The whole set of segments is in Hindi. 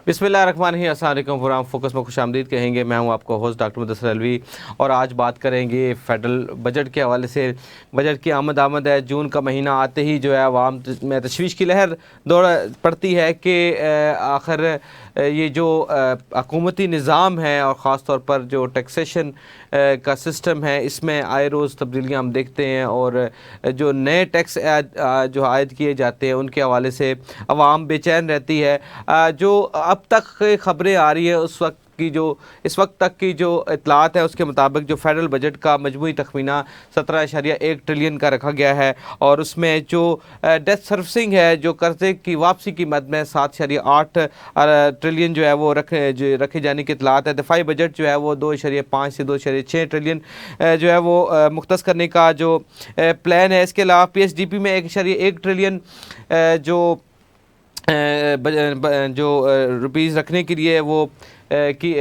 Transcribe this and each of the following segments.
बिस्मिल्लाहिर्रहमानिर्रहीम, अस्सलाम वालेकुम। प्रोग्राम फोकस में खुशामदीद कहेंगे। मैं हूं आपका होस्ट डॉक्टर मुदस्सिर अलवी और आज बात करेंगे फेडरल बजट के हवाले से। बजट की आमद है। जून का महीना आते ही जो है आवाम में तशवीश की लहर दौड़ पड़ती है कि आखिर ये जो हुकूमती निज़ाम है और ख़ास तौर पर जो टैक्सेशन का सिस्टम है, इसमें आए रोज़ तब्दीलियाँ हम देखते हैं और जो नए टैक्स जो आयद किए जाते हैं उनके हवाले से आवाम बेचैन रहती है। जो अब तक ख़बरें आ रही है इस वक्त तक की जो इतलात है उसके मुताबिक जो फेडरल बजट का मजमूई तखमीना 17.1 ट्रिलियन का रखा गया है और उसमें जो डेट सर्विसिंग है, जो कर्जे की वापसी की मद में 7.8 ट्रिलियन जो है वो रखे जाने की इतलात है। दफाई बजट जो है वो 2.5 से 2.6 ट्रिलियन जो है वो मुख्तस करने का जो प्लान है। इसके अलावा PSDP में 1.1 ट्रिलियन जो जो रुपीज़ रखने के लिए वो की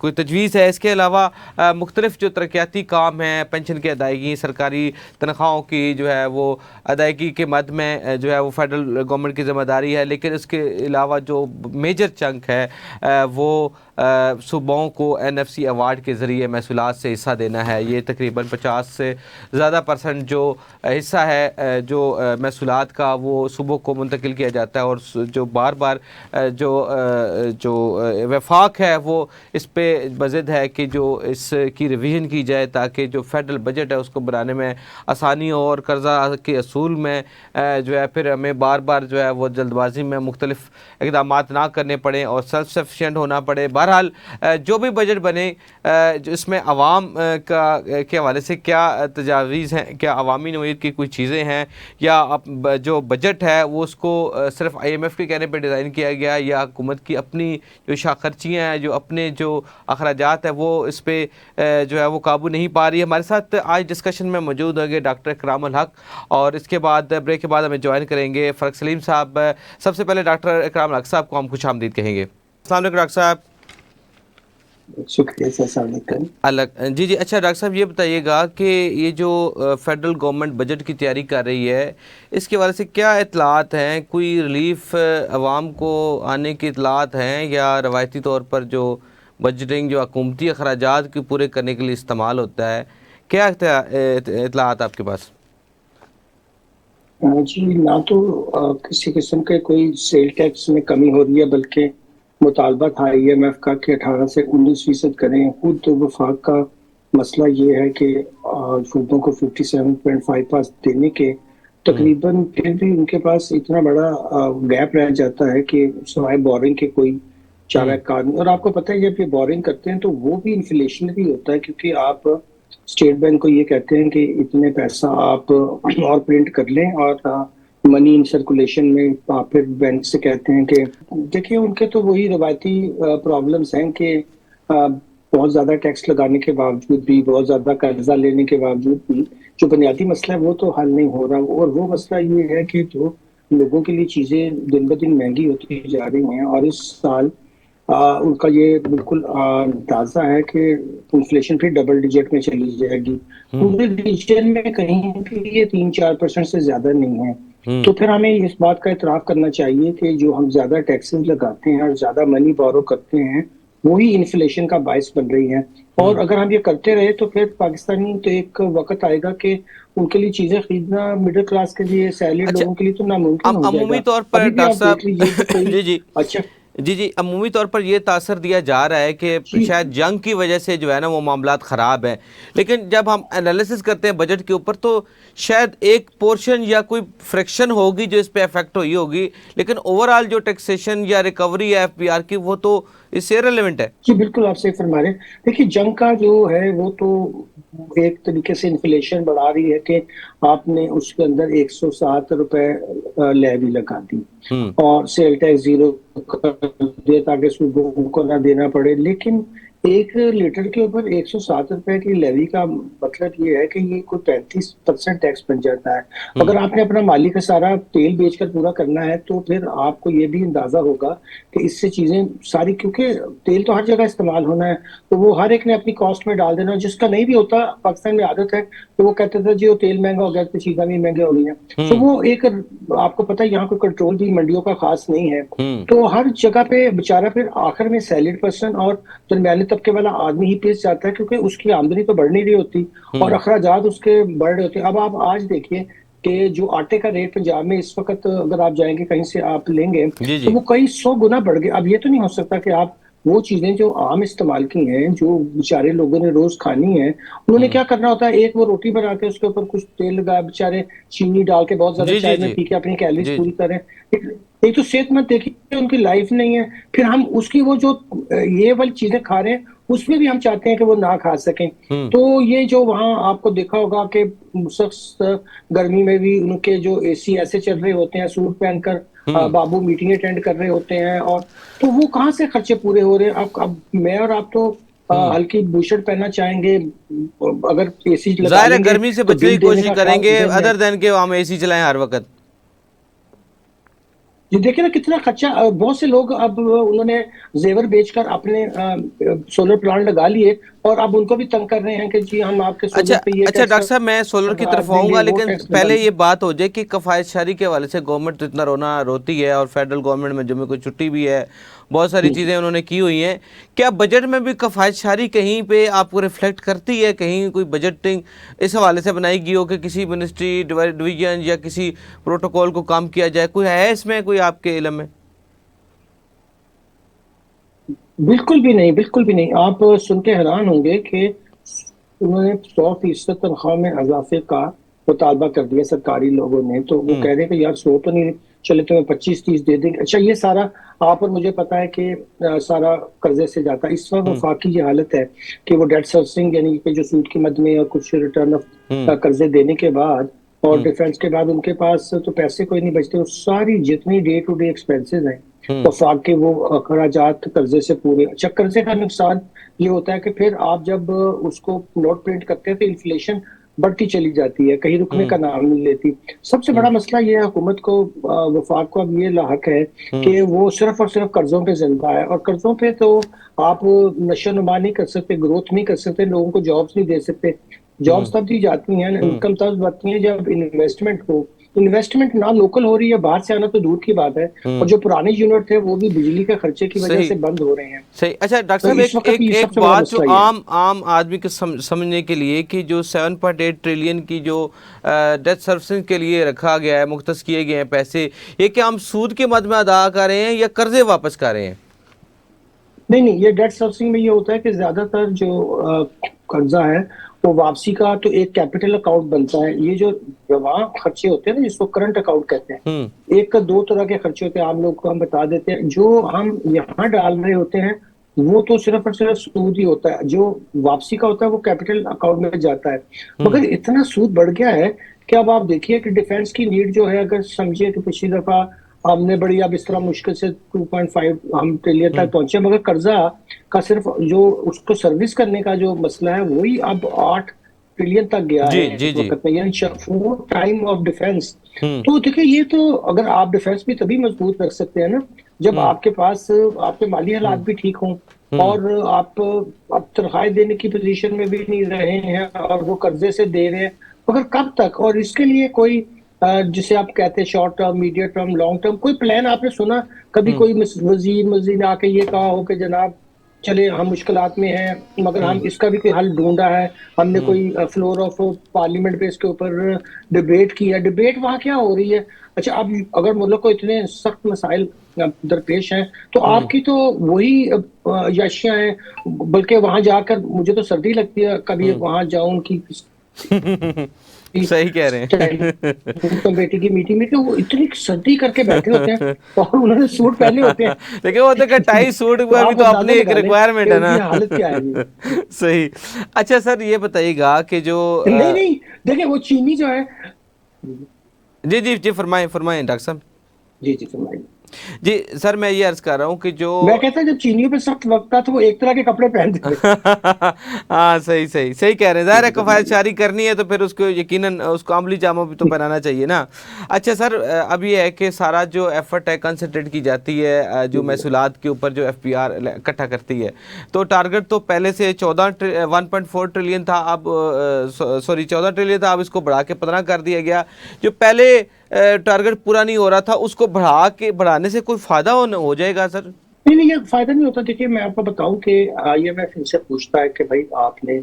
कोई तजवीज़ है। इसके अलावा मुख्तलिफ़ जो तरक्याती काम हैं, पेंशन की अदायगी, सरकारी तनख्वाहों की जो है वो अदायगी के मद में जो है वो फेडरल गवर्नमेंट की ज़िम्मेदारी है। लेकिन इसके अलावा जो मेजर चंक है वो सूबाओं को NFC अवार्ड के ज़रिए महसूलात से हिस्सा देना है। ये तकरीबन 50 से ज़्यादा % जो हिस्सा है जो महसूलात का वो सूबों को मुंतकिल किया जाता है और जो बार बार जो वफाक है वो इस पे मज़िद है कि जो इसकी रिवीजन की जाए ताकि जो फेडरल बजट है उसको बनाने में आसानी हो और कर्जा के असूल में जो है फिर हमें बार बार जो है वो जल्दबाजी में मुख्तलिफ इक़दाम ना करने पड़े और सेल्फ सफिशिएंट होना पड़े। बहरहाल जो भी बजट बने जो इसमें आवाम के हवाले से क्या तजावीज़ हैं, क्या अवामी नोयत की कुछ चीज़ें हैं या जो बजट है वो उसको सिर्फ IMF के कहने पर डिज़ाइन किया गया या हुकूमत की अपनी जो खर्चियाँ हैं, जो अपने जो अखराजात है वो इस पर जो है वो काबू नहीं पा रही है। हमारे साथ आज डिस्कशन में मौजूद होंगे डॉक्टर इकराम अल हक और इसके बाद ब्रेक के बाद हमें ज्वाइन करेंगे फ़र्क सलीम साहब। सबसे पहले डॉक्टर इकराम अल हक साहब को हम खुशामदीद कहेंगे। अस्सलाम वालेकुम डॉक्टर साहब। शुक्रिया। जी। अच्छा डॉक्टर साहब, ये बताइएगा कि ये जो फेडरल गवर्नमेंट बजट की तैयारी कर रही है इसके बारे से क्या इतलात हैं? कोई रिलीफ आवाम को आने की इतलात हैं या रवायती तौर पर जो बजटिंग जो हुकूमती अखराजात की पूरे करने के लिए इस्तेमाल होता है, क्या इतलात आपके पास? जी, ना तो किसी किस्म के कोई सेल टैक्स में कमी हो रही है, बल्कि मुतालबा था IMF का कि 18 से 19% करें। खुद तो वफाक का मसला ये है कि सूबों को 57.5% देने के तकरीबन फिर भी उनके पास इतना बड़ा गैप रह जाता है कि सिवाय बोरिंग के कोई चारा कार नहीं। और आपको पता है जब ये बोरिंग करते हैं तो वो भी इन्फ्लेशनरी होता है, क्योंकि आप स्टेट बैंक को ये कहते हैं कि इतने पैसा आप और प्रिंट कर लें और मनी इन सर्कुलेशन में आप फिर बैंक से कहते हैं कि देखिए उनके तो वही रवायती प्रॉब्लम्स हैं कि बहुत ज्यादा टैक्स लगाने के बावजूद भी, बहुत ज्यादा कर्जा लेने के बावजूद भी जो बुनियादी मसला है वो तो हल नहीं हो रहा। और वो मसला ये है कि जो लोगों के लिए चीजें दिन ब दिन महंगी होती जा रही हैं और इस साल उनका ये बिल्कुल अंदाजा है कि इन्फ्लेशन फिर डबल डिजिट में चली जाएगी। पूरे रीजन में कहीं भी ये 3-4% से ज्यादा नहीं है। तो फिर हमें इस बात का इतराफ करना चाहिए कि जो हम ज्यादा टैक्सेस लगाते हैं और ज्यादा मनी बोरो करते हैं वही इन्फ्लेशन का बायस बन रही है। और अगर हम ये करते रहे तो फिर पाकिस्तानी तो एक वक्त आएगा कि उनके लिए चीजें खरीदना मिडिल क्लास के लिए, सैलरीड लोगों के लिए तो नामुमकिन हो जाएगा। अमूमी तौर पर अभी भी आप देख लीजिए कोई जी अच्छा जी, अमूमी तौर पर ये तासर दिया जा रहा है कि शायद जंग की वजह से जो है ना वो मामलात ख़राब हैं। लेकिन जब हम एनालिसिस करते हैं बजट के ऊपर तो शायद एक पोर्शन या कोई फ्रैक्शन होगी जो इस पे इफेक्ट हुई होगी, लेकिन ओवरऑल जो टैक्सेशन या रिकवरी है FBR की वो तो इससे रेलेवेंट है। जी बिल्कुल, आप सही फरमा रहे हैं। देखिए जंग का जो है वो तो एक तरीके से इन्फ्लेशन बढ़ा रही है कि आपने उसके अंदर 107 रुपए लेवी लगा दी और सेल टैक्स 0 कर दिया ताकि सूबों को ना देना पड़े। लेकिन एक लीटर के ऊपर 107 रुपए की लेवी का मतलब ये है कि ये कोई 35% टैक्स बन जाता है। हम्म अगर आपने अपना माली का सारा तेल बेचकर पूरा करना है तो फिर आपको ये भी अंदाजा होगा कि इससे चीजें सारी, क्योंकि तेल तो हर जगह इस्तेमाल होना है, तो वो हर एक ने अपनी कॉस्ट में डाल देना। जिसका नहीं भी होता, पाकिस्तान में आदत है तो वो कहते थे जी वो तेल महंगा हो गया तो चीजें भी महंगी हो गई हैं। तो हम्म वो एक, आपको पता है यहाँ कोई कंट्रोल भी मंडियों का खास नहीं है, हम्म तो हर जगह पे बेचारा फिर आखिर में सैलरी पर्सन और दरमियाने तबके वाला आदमी ही पिस जाता है, क्योंकि उसकी आमदनी तो बढ़ नहीं रही होती और हम्म अखराजात उसके बढ़ रहे होते हैं। अब आप आज देखिए कि जो आटे का रेट पंजाब में इस वक्त, अगर आप जाएंगे कहीं से आप लेंगे जी तो जी वो कई 100 गुना बढ़ गए। अब ये तो नहीं हो सकता कि आप वो चीजें जो आम इस्तेमाल की हैं, जो बेचारे लोगों ने रोज खानी है, उन्होंने हम्म क्या करना होता है, एक वो रोटी बना के उसके ऊपर कुछ तेल लगा, बेचारे चीनी डाल के बहुत ज्यादा जी जी चाय में जी पी के अपनी कैलोरीज जी पूरी जी करें। एक, एक तो सेहतमंद देखिए उनकी लाइफ नहीं है, फिर हम उसकी वो जो ये वाली चीजें खा रहे हैं उसमें भी हम चाहते हैं कि वो ना खा सकें। हम्म तो ये जो वहाँ आपको देखा होगा कि सख्त गर्मी में भी उनके जो एसी ऐसे चल रहे होते हैं, सूट पहनकर हम्म बाबू मीटिंग अटेंड कर रहे होते हैं, और तो वो कहाँ से खर्चे पूरे हो रहे हैं। अब मैं और आप तो हम्म हल्की बुशर्ट पहनना चाहेंगे, अगर एसी लगा जाहिर है लेंगे गर्मी से तो बचने बिल की देने कोशिश का ख्याल करेंगे जहन में। अदर देन के हम एसी चलाएं हर वक्त। ये देखिए ना कितना खर्चा, बहुत से लोग अब उन्होंने जेवर बेचकर अपने सोलर प्लांट लगा लिए और अब उनको भी तंग कर रहे हैं कि जी हम आपके अच्छा सोलर पे ये अच्छा टैक्स डॉक्टर साहब, मैं सोलर की लगा तरफ देंगे, आऊंगा, वो लेकिन टैक्स लगा पहले ये देंगे। बात हो जाए कि कफायतशारी के हवाले से गवर्नमेंट तो इतना रोना रोती है और फेडरल गवर्नमेंट में जुम्मे को छुट्टी भी है, बहुत सारी चीज़ें उन्होंने की हुई हैं। क्या बजट में भी कफायतशारी कहीं पे आपको रिफ्लेक्ट करती है, कहीं कोई बजटिंग इस हवाले से बनाई गई हो कि किसी मिनिस्ट्री डिवीजन या किसी प्रोटोकॉल को काम किया जाए, कोई है इसमें कोई आपके इल्म में? बिल्कुल भी नहीं, बिल्कुल भी नहीं। आप सुन के हैरान होंगे कि उन्होंने 100% तनख्वाह में इजाफे का मुतालबा कर दिया सरकारी लोगों ने। तो वो हम्म कह रहे हैं कि यार 100 तो नहीं, चले तुम्हें 25-30 दे देंगे। अच्छा ये सारा, आप और मुझे पता है कि सारा कर्जे से जाता है। इस वक्त हम्म वफाक की ये हालत है कि वो डेट सर्विसिंग यानी कि जो सूद की मद में और कुछ रिटर्न ऑफ हम्म कर्जे देने के बाद और हम्म डिफेंस के बाद उनके पास तो पैसे कोई नहीं बचते। वो सारी जितनी डे टू डे एक्सपेंसेस हैं हम्म वफाक के, वो अखराजात कर्जे से पूरे। अच्छा कर्जे का नुकसान ये होता है कि फिर आप जब उसको नोट प्रिंट करते हैं तो इन्फ्लेशन बढ़ती चली जाती है, कहीं रुकने हम्म का नाम नहीं लेती। सबसे हम्म बड़ा मसला ये है, हुकूमत को वफाक को अब ये लाहक है हम्म कि वो सिर्फ और सिर्फ कर्जों पे जिंदा है, और कर्जों पे तो आप नशो नुमा नहीं कर सकते, ग्रोथ नहीं कर सकते, लोगों को जॉब्स नहीं दे सकते। हम्म जॉब्स तब दी जाती हैं, हम्म इनकम तब बढ़ती है जब इन्वेस्टमेंट हो। इन्वेस्टमेंट ना लोकल हो रही है, बाहर से आना तो दूर की बात है, और हम्म जो पुराने यूनिट थे वो भी बिजली के खर्चे की वजह सही से बंद हो रहे हैं। सही। अच्छा डॉक्टर तो साहब, इस एक वक्त एक ये एक सबसे बड़ा बात जो मसला ये है। आम आम आदमी को समझने के लिए कि जो 7.8 ट्रिलियन की जो डेथ सर्विसिंग के लिए रखा गया है, मुख्तस किए गए हैं पैसे, ये क्या हम सूद के मद में अदा कर रहे हैं या कर्जे वापस कर रहे हैं? नहीं नहीं, ये डेट सर्विसिंग में ये होता है कि ज्यादातर जो कर्जा है वो वापसी का तो एक कैपिटल अकाउंट बनता है। ये जो जमा खर्चे होते हैं ना, जिसको करंट अकाउंट कहते हम्म हैं, एक का दो तरह के खर्चे होते हैं, आम लोग को हम बता देते हैं। जो हम यहाँ डाल रहे होते हैं वो तो सिर्फ और सिर्फ सूद ही होता है, जो वापसी का होता है वो कैपिटल अकाउंट में जाता है। हम्म मगर इतना सूद बढ़ गया है कि अब आप देखिए कि डिफेंस की नीड जो है, अगर समझिए कि पिछली दफा हमने बड़ी, अब इस तरह मुश्किल से 2.5 हम ट्रिलियन तक हम्म पहुंचे, मगर कर्जा का सिर्फ जो उसको सर्विस करने का जो मसला है वही अब 8 ट्रिलियन तक गया जी है जी इस जी वक्त में, यानी 4 टाइम ऑफ डिफेंस। हम्म तो देखिए ये तो, अगर आप डिफेंस भी तभी मजबूत रख सकते हैं ना जब हम्म आपके पास आपके माली हालात हम्म भी ठीक हों, हम्म और आप अब तनख्वाह देने की पोजीशन में भी नहीं रहे हैं और वो कर्जे से दे रहे हैं। मगर कब तक? और इसके लिए कोई जिसे आप कहते हैं short term, medium term, long term, कोई प्लान आपने सुना कभी? हम्म कोई वजीर ने आके ये कहा हो कि जनाब चले हम मुश्किलात में हैं मगर हम हम्म इसका भी कोई हल ढूंढा है, हमने हम्म कोई फ्लोर ऑफ पार्लियामेंट पे इसके ऊपर डिबेट की है? डिबेट वहां क्या हो रही है? अच्छा अब अगर मुल्क को इतने सख्त मसाइल दरपेश हैं तो हम्म आपकी तो वही याशियां हैं। बल्कि वहां जाकर मुझे तो सर्दी लगती है, कभी हम्म वहां जाऊं उनकी सही कह रहे हैं। स्टैंडिंग कमेटी की मीटिंग में, कि वो इतनी सर्दी करके बैठे होते हैं और उन्होंने सूट पहने होते हैं। लेकिन वो तो क्या, टाई सूट तो में भी आप तो अपनी अंदाजा एक लगा लें कि रिक्वायरमेंट है ना। उनकी हालत क्या है। सही। अच्छा सर, ये बताइएगा कि जो नहीं नहीं, देखिए वो चीनी जो है। जी जी जी, फरमाएं फरमाएं डॉक्टर साहब। जी जी फरमाइए। जी सर, मैं ये अर्ज कर रहा हूँ कि जो मैं कहता जब चीनियों पे सख्त वक्त था तो वो एक तरह के कपड़े पहनते थे। हाँ, सही सही सही कह रहे हैं। ज़ाहिर है फरमाइए। कफ़ायत करनी है तो फिर उसको यकीनन उसको अमली जामा भी तो पहनाना चाहिए ना। अच्छा सर, अब ये है कि सारा जो एफर्ट है कंसंट्रेट की जाती है जो महसूलात के ऊपर जो एफपीआर इकट्ठा करती है, तो टारगेट तो पहले से 1.4 ट्रिलियन था, अब सॉरी 14 ट्रिलियन था, अब इसको बढ़ा के 15 कर दिया गया। जो पहले टारगेट पूरा नहीं हो रहा था उसको बढ़ाने से कोई फ़ायदा हो जाएगा सर? नहीं नहीं, ये फायदा नहीं होता। देखिए मैं आपको बताऊं कि IMF इनसे पूछता है कि भाई आपने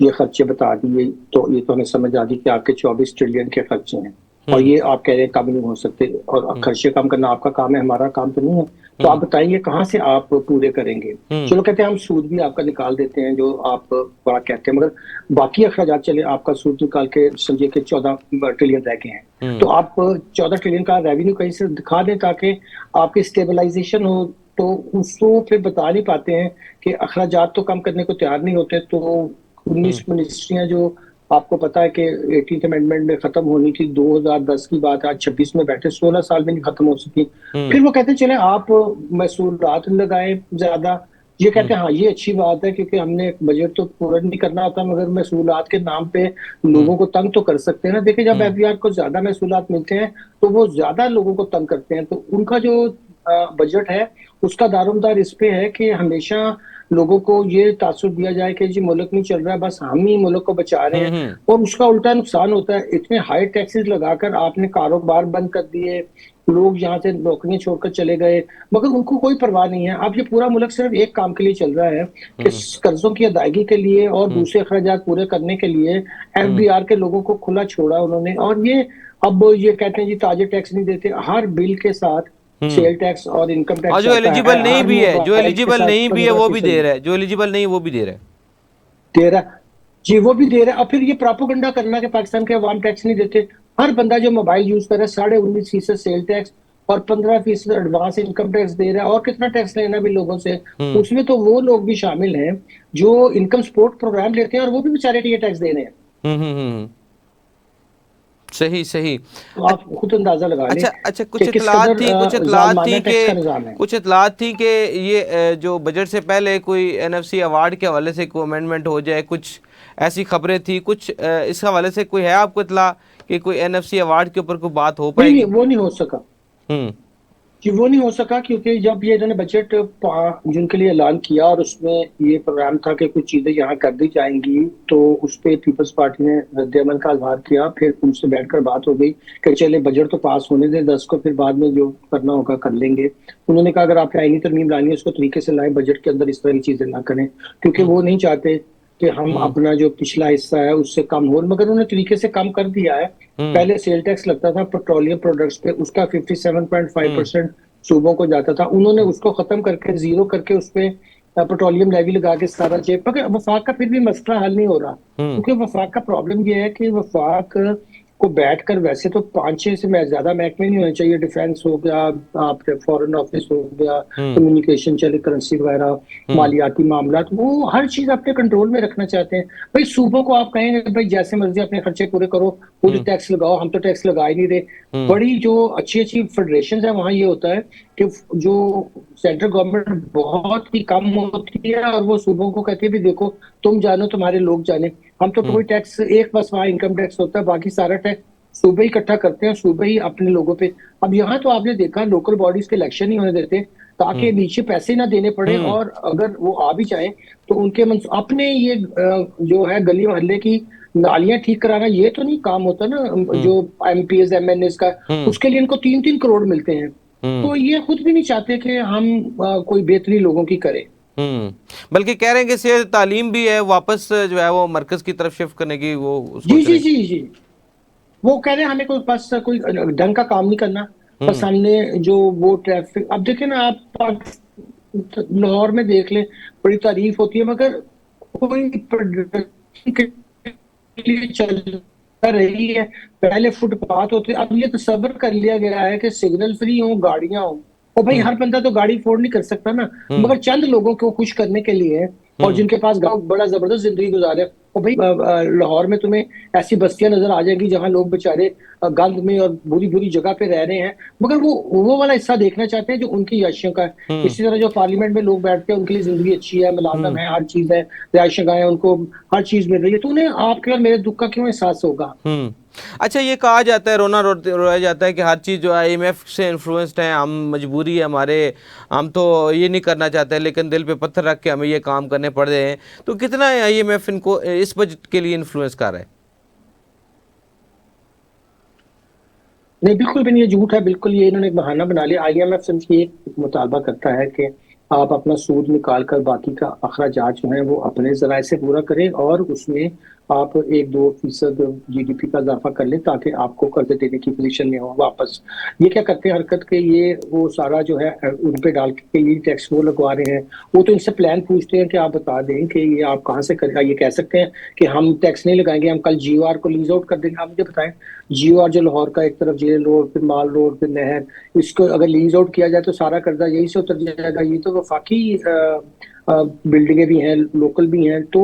ये खर्चे बता दिए, तो ये तो हमें समझ आ गई कि आपके 24 ट्रिलियन के खर्चे हैं, और हम्म। ये आप कह रहे हैं कम नहीं हो सकते, और हम्म। खर्चे कम करना आपका काम है, हमारा काम तो नहीं है। तो आप हम्म। बताइए कहाँ से आप पूरे करेंगे। हम्म। चलो कहते हैं हम सूद भी आपका निकाल देते हैं जो आप बड़ा कहते हैं, मगर बाकी अखराजात चले आपका सूद निकाल के समझिए कि 14 ट्रिलियन रह गए हैं। तो हम्म। आप 14 ट्रिलियन का रेवेन्यू कहीं से दिखा दें ताकि आपकी स्टेबलाइजेशन हो। तो उसको फिर बता नहीं पाते हैं कि अखराजात तो कम करने को तैयार नहीं होते। तो हम्म। 19 मिनिस्ट्रियां जो आपको पता है कि 18th अमेंडमेंट में खत्म होनी थी 2010 की बात, आज 26 में बैठे, 16 साल में नहीं खत्म हो सकी। हम्म। फिर वो कहते चले आप महसूलात लगाए ज्यादा। ये हम्म। कहते हैं हाँ ये अच्छी बात है क्योंकि हमने बजट तो पूरा नहीं करना होता, मगर महसूलात के नाम पे हम्म। लोगों को तंग तो कर सकते हैं ना। देखिए जब हम्म। FBR को ज्यादा महसूलात मिलते हैं तो वो ज्यादा लोगों को तंग करते हैं। तो उनका जो बजट है उसका दारोमदार इस पे है कि हमेशा लोगों को ये तासुर दिया जाए कि जी मुल्क नहीं चल रहा है, बस हम ही मुल्क को बचा रहे हैं। हम्म। और उसका उल्टा नुकसान होता है। इतने हाई टैक्सेस लगाकर आपने कारोबार बंद कर दिए, लोग यहाँ से नौकरियां छोड़कर चले गए, मगर उनको कोई परवाह नहीं है। अब ये पूरा मुल्क सिर्फ एक काम के लिए चल रहा है कि हम्म। कर्जों की अदायगी के लिए और हम्म। दूसरे अखराजात पूरे करने के लिए हम्म। FBR के लोगों को खुला छोड़ा उन्होंने। और ये अब ये कहते हैं जी ताजे टैक्स नहीं देते, हर बिल के साथ हम्म। सेल टैक्स और इनकम और टैक्स जो आता एलिजिबल है, नहीं हर भी है, जो मोबाइल के एलिजिबल साथ नहीं भी है वो भी 15%। दे रहा है, जो एलिजिबल नहीं है वो भी दे रहा है। दे रहा, जी वो भी दे रहा है। और फिर ये प्रोपोगंडा करना कि पाकिस्तान के अवाम टैक्स नहीं देते। हर बंदा जो मोबाइल यूज कर रहा है 19.5% सेल टैक्स और 15% एडवांस इनकम टैक्स दे रहा है। और कितना टैक्स लेना भी लोगों से, हम्म। उसमें तो वो लोग भी शामिल हैं जो इनकम सपोर्ट प्रोग्राम लेते हैं और वो भी बेचारे ये टैक्स दे रहे हैं। हम्म। हम्म। सही सही। तो आप खुद अंदाजा लगा लें अच्छा अच्छा, कि किस कदर जालमाना टैक्स का निजाम है। कुछ इतलात थी कि ये जो बजट से पहले कोई NFC अवार्ड के हवाले से कोई अमेंडमेंट हो जाए, कुछ ऐसी खबरें थी, कुछ इस हवाले से कोई है आपको इतला कि कोई NFC अवार्ड के ऊपर कोई बात हो नहीं नहीं, पाएगी? वो नहीं हो सका। हम्म। कि वो नहीं हो सका क्योंकि जब ये इन्होंने बजट 5 जून के लिए ऐलान किया और उसमें ये प्रोग्राम था कि कुछ चीजें यहाँ कर दी जाएंगी, तो उस पे पीपल्स पार्टी ने रद्द-ए-अमल का इजहार किया। फिर उनसे बैठकर बात हो गई कि चले बजट तो पास होने दें 10 को, फिर बाद में जो करना होगा कर लेंगे। उन्होंने कहा अगर आपने आईनी तरमीम लानी है उसको तरीके से लाएं, बजट के अंदर इस तरह की चीजें ना करें, क्योंकि हम्म। वो नहीं चाहते कि हम हम्म। अपना जो पिछला हिस्सा है उससे कम हो, मगर उन्होंने तरीके से कम कर दिया है। हम्म। पहले सेल टैक्स लगता था पेट्रोलियम प्रोडक्ट्स पे, उसका हम्म। 57.5% सूबों को जाता था। उन्होंने उसको खत्म करके जीरो करके उसपे पेट्रोलियम लेवी लगा के सारा जेब, मगर वफाक का फिर भी मसला हल नहीं हो रहा। हम्म। क्योंकि वफाक का प्रॉब्लम ये है कि वफाक को बैठकर वैसे तो 5-6 से ज्यादा महकमे नहीं होने चाहिए। डिफेंस हो गया, आपके फॉरेन ऑफिस हो गया, हम्म। कम्युनिकेशन चले, करेंसी वगैरह, हम्म। मालियाती मामला, वो हर चीज अपने कंट्रोल में रखना चाहते हैं। भाई सूबों को आप कहेंगे भाई जैसे मर्जी अपने खर्चे पूरे करो, पूरी हम्म। टैक्स लगाओ, हम तो टैक्स लगा ही नहीं रहे। हम्म। बड़ी जो अच्छी अच्छी फेडरेशन है वहां ये होता है कि जो सेंट्रल गवर्नमेंट बहुत ही कम होती है और वो सूबों को कहती है भी देखो तुम जानो तुम्हारे लोग जाने, हम तो हम्म। कोई टैक्स एक बस वहां इनकम टैक्स होता है, बाकी सारा टैक्स सूबे ही इकट्ठा करते हैं, सूबे ही अपने लोगों पे। अब यहाँ तो आपने देखा लोकल बॉडीज के इलेक्शन नहीं होने देते ताकि हम्म। नीचे पैसे ना देने पड़े, हम्म। और अगर वो आ भी जाए तो उनके अपने ये जो है गली मोहल्ले की नालियां ठीक कराना ये तो नहीं काम होता ना, हम्म। जो MPs MNAs का, हम्म। उसके लिए इनको 3-3 करोड़ मिलते हैं। हम्म। तो ये खुद भी नहीं चाहते कि हम कोई बेहतरी लोगों की करें। बल्कि कह रहे हैं कि सेहत तालीम भी है, वापस जो है वो मरकज की तरफ शिफ्ट करने की वो जी सोच रहे जी हैं। जी जी, वो कह रहे हैं हमें कोई बस कोई ढंग का काम नहीं करना, बस हम्म। हमने जो वो ट्रैफिक, अब देखे ना आप लाहौर में देख ले, बड़ी तारीफ होती है मगर कोई प्रदर्शन के लिए चल रही है। पहले फुटपाथ होते, अब ये तस्वर कर लिया गया है कि सिग्नल फ्री हो गाड़ियां हो और भाई हर बंदा तो गाड़ी अफोर्ड नहीं कर सकता ना, मगर चंद लोगों को खुश करने के लिए, और जिनके पास गांव बड़ा जबरदस्त जिंदगी गुजारे, और भाई लाहौर में तुम्हें ऐसी बस्तियां नजर आ जाएंगी जहां लोग बेचारे गंद में और बुरी बुरी जगह पे रह रहे हैं, मगर वो वाला हिस्सा देखना चाहते हैं जो उनकी याशियों का है। इसी तरह जो पार्लियामेंट में लोग बैठते हैं, उनके लिए जिंदगी अच्छी है, मुलाजम है, हर चीज है, रिहायश गाहें, उनको हर चीज मिल रही है, तो उन्हें आपके और मेरे दुख का क्यों एहसास होगा। अच्छा, ये कहा जाता है, रोया जाता है कि हर चीज़ जो आईएमएफ से इन्फ्लुएंस्ड है, हम मजबूरी है हमारे, हम तो ये नहीं करना चाहते लेकिन दिल पे पत्थर रख के हमें ये काम करने पड़ रहे हैं। तो कितना आईएमएफ इनको इस बजट के लिए इन्फ्लुएंस कर रहा है? नहीं, बिल्कुल भी नहीं, ये झूठ है, बिल्कुल ये इन्होंने एक बहाना बना लिया। आईएमएफ सिर्फ ये मुतालबा करता है कि आप अपना सूद निकाल कर बाकी का अखराजात जो है वो अपने जराए से पूरा करें, और उसमें आप 1-2% जीडीपी का इजाफा कर लें ताकि आपको कर्ज देने की पोजीशन में हो वापस। ये क्या करते हैं हरकत के, ये वो सारा जो है उन पे डाल के ये टैक्स वो लगवा रहे हैं। वो तो इनसे प्लान पूछते हैं कि आप बता दें कि ये आप कहाँ से करेगा। ये कह सकते हैं कि हम टैक्स नहीं लगाएंगे, हम कल जीओआर को लीज आउट कर देंगे। आप मुझे बताएं, जीओआर जो लाहौर का एक तरफ जेल रोड, फिर माल रोड, फिर नहर, इसको अगर लीज आउट किया जाए तो सारा कर्जा यही से उतर जाएगा। ये तो वफाकी बिल्डिंगें भी हैं, लोकल भी हैं। तो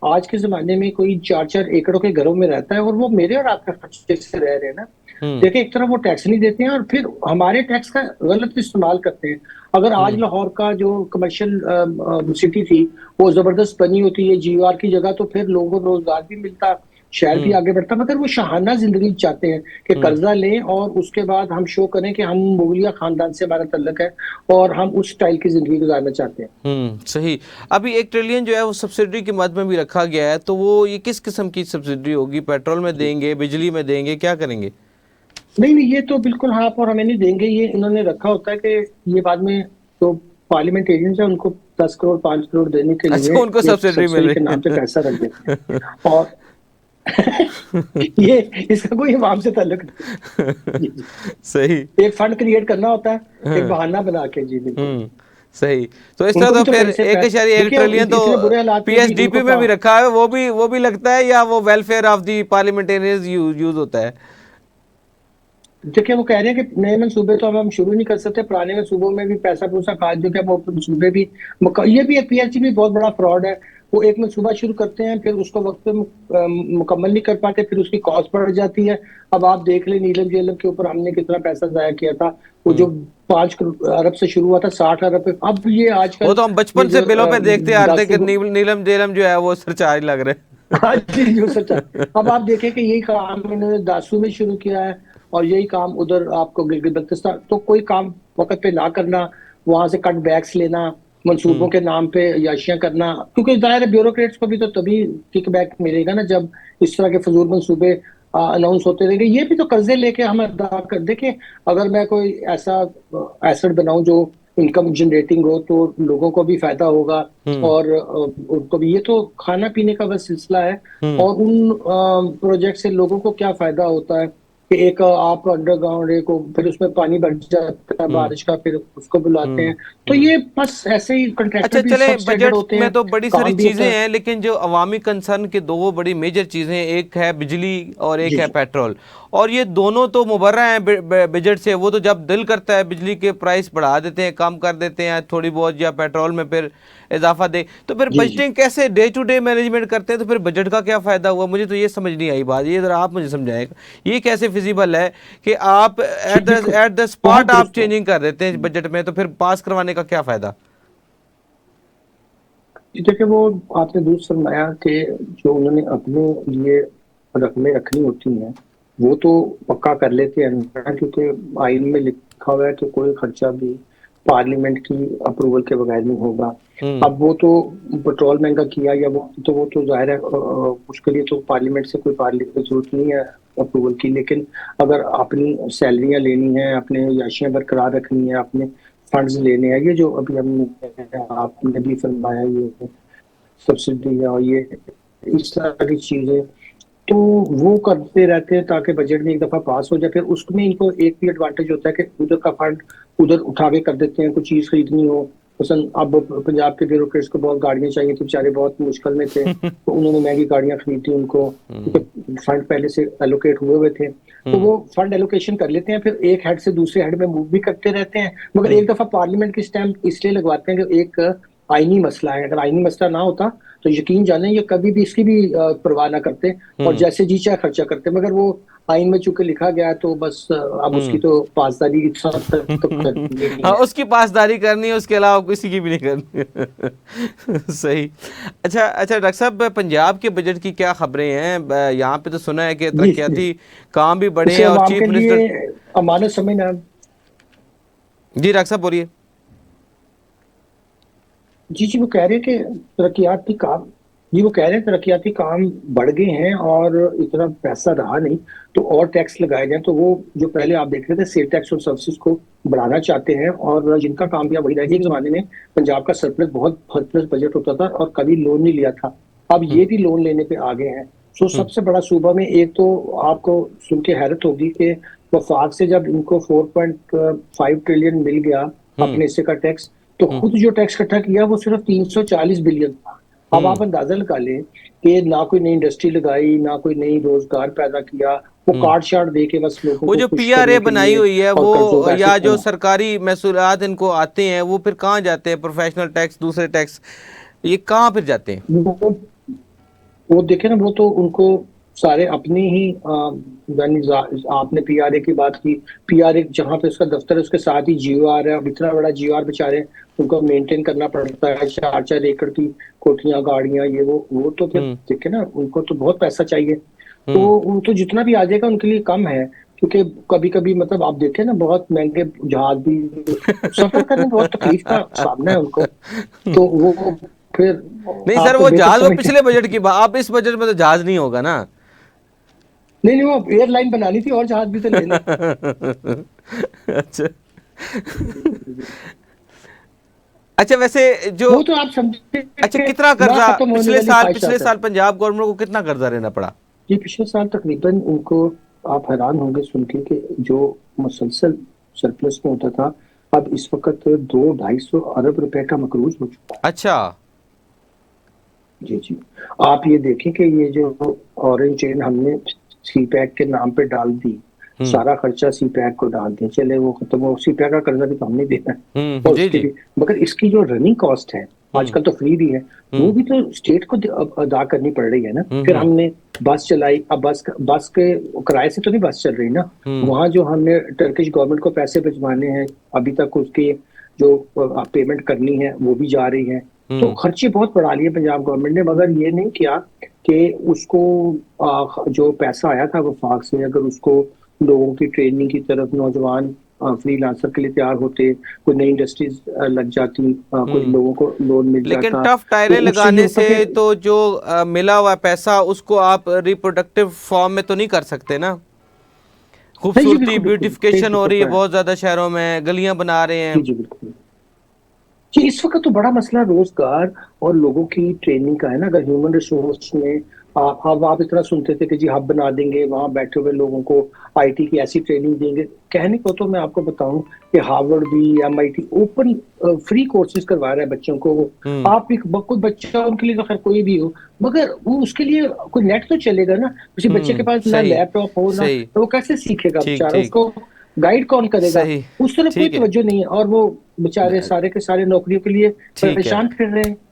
आज के जमाने में कोई 4-4 एकड़ों के घरों में रहता है और वो मेरे और आपके खर्चे से रह रहे हैं ना। देखिए, एक तरफ वो टैक्स नहीं देते हैं और फिर हमारे टैक्स का गलत इस्तेमाल करते हैं। अगर आज लाहौर का जो कमर्शियल सिटी थी वो जबरदस्त बनी होती है जीओआर की जगह, तो फिर लोगों को रोजगार भी मिलता, शहर भी आगे बढ़ता। मगर वो शाहाना जिंदगी चाहते हैं कि कर्जा लें और उसके बाद हम शो करें कि हम मुगलिया खानदान से हमारा तल्लक है और हम उस स्टाइल की जिंदगी गुजारना चाहते हैं। सही। अभी 1 ट्रिलियन जो है वो सब्सिडी के मद में भी रखा गया है, तो वो ये किस किस्म की सब्सिडी होगी? पेट्रोल में देंगे, बिजली में देंगे, क्या करेंगे? नहीं नहीं, ये तो बिल्कुल हाँ आप और हमें नहीं देंगे। ये इन्होंने रखा होता है कि ये बाद में जो पार्लियामेंटेरियंस है उनको 10 करोड़ 5 करोड़ देने के लिए अच्छा, उनको सब्सिडी मिल रही के नाम पे पैसा रख देते हैं। और ये इसका कोई इमाम से ताल्लुक नहीं। सही। एक फंड क्रिएट करना होता है एक बहाना बना के। जी बिल्कुल सही। तो इस तरह तो फिर 1.1 ट्रिलियन तो पीएसडीपी में भी रखा है, वो भी लगता है, या वो welfare of the parliamentarians use होता है? देखिए, वो कह रहे हैं कि नए मंसूबे तो अब हम शुरू नहीं कर सकते, पुराने मंसूबों में भी पैसा पूसा खा जो कि वो मंसूबे भी ये भी एक पीएचडी भी बहुत बड़ा फ्रॉड है। वो एक मंसूबा शुरू करते हैं, फिर उसको वक्त पे मुकम्मल नहीं कर पाते, फिर उसकी कॉस्ट बढ़ जाती है। अब आप देख लें नीलम जेलम के ऊपर हमने कितना पैसा जाया किया था। वो जो 5 अरब से शुरू हुआ था 60 अरब पे, अब ये आजकल वो तो हम बचपन से बिलों पे देखते आ रहे थे कि नीलम जेलम जो है वो सरचार्ज लग रहे हैं। हाँ जी, जो सच्चा। अब आप देखें कि यही काम इन्होंने दासू में शुरू किया है और यही काम उधर आपको गिलगित बल्तिस्तान। तो कोई काम वक्त पे ना करना, वहां से कट बैक्स लेना, मंसूबों के नाम पे याशियां करना, क्योंकि जाहिर है ब्यूरोक्रेट्स को भी तो तभी किक बैक मिलेगा ना जब इस तरह के फजूल मंसूबे अनाउंस होते रहेंगे। ये भी तो कर्जे लेके हम अदा कर। देखिए, अगर मैं कोई ऐसा एसेट बनाऊं जो इनकम जनरेटिंग हो तो लोगों को भी फायदा होगा और उनको भी। ये तो खाना पीने का बस सिलसिला है। और उन प्रोजेक्ट से लोगों को क्या फायदा होता है कि एक आप अंडरग्राउंड एक फिर उसमें पानी भर जाता है बारिश का, फिर उसको बुलाते हैं। तो ये बस ऐसे ही कॉन्ट्रैक्टर अच्छा, चले बजट में तो बड़ी सारी चीजें हैं, हैं, लेकिन जो अवामी कंसर्न के दो बड़ी मेजर चीजें, एक है बिजली और एक है पेट्रोल, और ये दोनों तो मुबर्रा हैं बजट से। वो तो जब दिल करता है बिजली के प्राइस बढ़ा देते हैं, कम कर देते हैं थोड़ी बहुत, या पेट्रोल में फिर इजाफा दे। तो फिर बजटिंग कैसे डे टू डे मैनेजमेंट करते हैं? तो फिर बजट का क्या फायदा हुआ? मुझे तो ये समझ नहीं आई बात, ये जरा आप मुझे समझाएगा, ये कैसे फिजिबल है कि आप एट द स्पॉट आप चेंजिंग कर देते हैं बजट में, तो फिर पास करवाने का क्या फायदा? देखिए, वो आपने दुरुस्त फरमाया कि जो उन्होंने अपने लिए रकमें रखनी होती हैं वो तो पक्का कर लेते हैं ना, क्योंकि आइन में लिखा हुआ है कि कोई खर्चा भी पार्लियामेंट की अप्रूवल के बगैर नहीं होगा। अब वो तो पेट्रोल महंगा किया या वो तो जाहिर है उसके लिए तो पार्लियामेंट से कोई जरूरत नहीं है अप्रूवल की। लेकिन अगर अपनी सैलरियां लेनी है, अपने याशियां बरकरार रखनी है, अपने फंड्स लेने हैं, ये जो अभी हमने आपने भी फरमाया ये सब्सिडी और ये इस तरह की चीजें, तो वो करते रहते हैं ताकि बजट में एक दफा पास हो जाए। फिर उसमें इनको एक भी एडवांटेज होता है कि उधर का फंड उधर उठा के कर देते हैं। कुछ चीज खरीदनी हो, पसंद अब पंजाब के ब्यूरोक्रेट्स को बहुत गाड़ियां चाहिए थी, बेचारे बहुत मुश्किल में थे, तो उन्होंने महंगी गाड़ियां खरीदी उनको, क्योंकि फंड पहले से एलोकेट हुए थे। तो वो फंड एलोकेशन कर लेते हैं, फिर एक हेड से दूसरे हेड में मूव भी करते रहते हैं। मगर एक दफा पार्लियामेंट की स्टैम्प इसलिए लगवाते हैं कि एक आईनी मसला है, अगर आईनी मसला ना होता तो यकीन जाने ये कभी भी इसकी भी परवाह ना करते और जैसे जी चाहे खर्चा करते। मगर वो आइन में चूंकि लिखा गया है तो बस अब उसकी तो पासदारी इस हद तक तो करनी नहीं हाँ, है। उसकी पासदारी करनी है, उसके अलावा किसी की भी नहीं करनी। सही। अच्छा अच्छा डॉक्टर साहब, पंजाब के बजट की क्या खबरें हैं? यहाँ पे तो सुना है कि जी जी, तरक्याती काम भी बढ़े उसे हैं और अवाम चीफ के मिनिस्टर। लिए अमानत समझना। जी डॉक्टर साहब बोलिए। जी जी, वो कह रहे हैं कि तरक्याती काम, जी वो कह रहे हैं तरक्याती काम बढ़ गए हैं और इतना पैसा रहा नहीं, तो और टैक्स लगाए जाए। तो वो जो पहले आप देख रहे थे सेल टैक्स और सर्विसेज को बढ़ाना चाहते हैं और जिनका काम किया वही रह गया। एक जमाने में पंजाब का सरप्लस, बहुत सरप्लस बजट होता था और कभी लोन नहीं लिया था, अब ये भी लोन लेने पे आ गए हैं। सो सबसे बड़ा सूबा में एक तो आपको सुन के हैरत होगी कि वफाक से जब इनको 4.5 ट्रिलियन मिल गया हम्म अपने हिस्से का टैक्स, तो खुद जो टैक्स इकट्ठा किया वो सिर्फ 340 बिलियन था। अब हम्म आप अंदाजा लगा लें कि ना कोई नई इंडस्ट्री लगाई, ना कोई नई रोजगार पैदा किया, वो हम्म। कार्ड शार्ड दे के बस लोगों वो को जो खुश पीआरए करने के बनाई लिए हुई है और कर्जों वो, का ऐसे या जो खोना। सरकारी महसूलात इनको आते हैं वो फिर कहाँ जाते हैं? प्रोफेशनल टैक्स, दूसरे टैक्स, ये कहाँ फिर जाते हैं? वो देखे ना, वो तो उनको सारे अपने ही यानी आपने पीआरए की बात की, पीआरए जहां पे उसका दफ्तर है उसके साथ ही जीओआर है। अब इतना बड़ा जीओआर बेचारे उनको मेंटेन करना पड़ता है, 4-4 एकड़ की कोठियां, गाड़ियां, ये वो तो फिर हम्म देखे ना, उनको तो बहुत पैसा चाहिए। तो हम्म। वो तो जितना भी आ जाएगा उनके लिए कम है, क्योंकि कभी कभी मतलब आप देखें ना बहुत महंगे जहाज भी, सफर करने में बहुत तकलीफ का सामना है उनको। तो वो फिर नहीं सर, आप तो वो बेहतर जहाज वो समझते पिछले बजट हैं। की बात, अब इस बजट में तो जहाज नहीं होगा ना। नहीं नहीं, वो एयरलाइन बनानी थी और जहाज भी तो लेने। अच्छा। अच्छा वैसे जो, वो तो आप समझे अच्छा कि कितना ना कर्जा खत्म होने पिछले वाली साल, पिछले ख्वाहिशात है। साल पंजाब गवर्नमेंट को कितना कर्जा लेना पड़ा? ये पिछले साल तकरीबन उनको, आप हैरान होंगे सुन के कि जो मुसलसल सरप्लस में होता था, अब इस वक्त 200-250 अरब रुपए का मकरूज हो चुका है। अच्छा। जी जी, आप ये देखें कि ये जो ऑरेंज चेन हमने सी पैक के नाम पे डाल दी, हम्म सारा खर्चा सी पैक को डाल दिया, चले वो खत्म हो, सी पैक का कर्जा भी तो हमने देना है और जी उसके जी। भी, मगर इसकी जो रनिंग कॉस्ट है हम्म आजकल तो फ्री भी है, वो हम्म भी तो स्टेट को अदा करनी पड़ रही है ना। फिर हम्म हमने बस चलाई, अब बस के किराए से तो नहीं बस चल रही ना, हम्म वहां जो हमने टर्किश गवर्नमेंट को पैसे भिजवाने हैं अभी तक उसकी जो पेमेंट करनी है वो भी जा रही है। तो हम्म खर्चे बहुत बढ़ा लिए पंजाब गवर्नमेंट ने, मगर ये नहीं किया कि उसको जो पैसा आया था वफाक से, अगर उसको लोगों की ट्रेनिंग की तरफ नौजवान फ्रीलांसर के लिए तैयार होते, कोई नई इंडस्ट्रीज लग जाती, कोई हम्म। लोगों को लोन मिल लेकिन जाता, टफ तो टायरें उससे ये लगाने होता से कि तो जो मिला हुआ पैसा उसको आप रिप्रोडक्टिव फॉर्म में तो नहीं कर सकते ना। नहीं जी, खूबसूरती बिल्कुल बिल्कुल सही ब्यूटिफिकेशन हो रही है पकड़ा है। बहुत ज्यादा, शहरों में गलियां बना रहे जी हैं। जी बिल्कुल जी, इस वक्त तो बड़ा मसला रोजगार और लोगों की ट्रेनिंग का है ना। अगर ह्यूमन रिसोर्स में अब आप इतना सुनते थे कि जी हब बना देंगे, वहां बैठे हुए लोगों को आईटी की ऐसी ट्रेनिंग देंगे, कहने को तो मैं आपको बताऊं कि हार्वर्ड भी, एमआईटी ओपन फ्री कोर्सेज करवा रहा है बच्चों को। हम्म। आप एक कोई बच्चा, उनके लिए तो खैर कोई भी हो, मगर वो उसके लिए कोई नेट तो चलेगा ना। किसी बच्चे के पास ना सही। लैपटॉप हो ना, सही। तो वो कैसे सीखेगा ठीक बेचारा, ठीक। उसको गाइड कौन करेगा? सही। उस तरफ कोई ठीक है। तवज्जो नहीं है और वो बेचारे सारे के सारे नौकरियों के लिए ठीक है। परेशान फिर रहे हैं।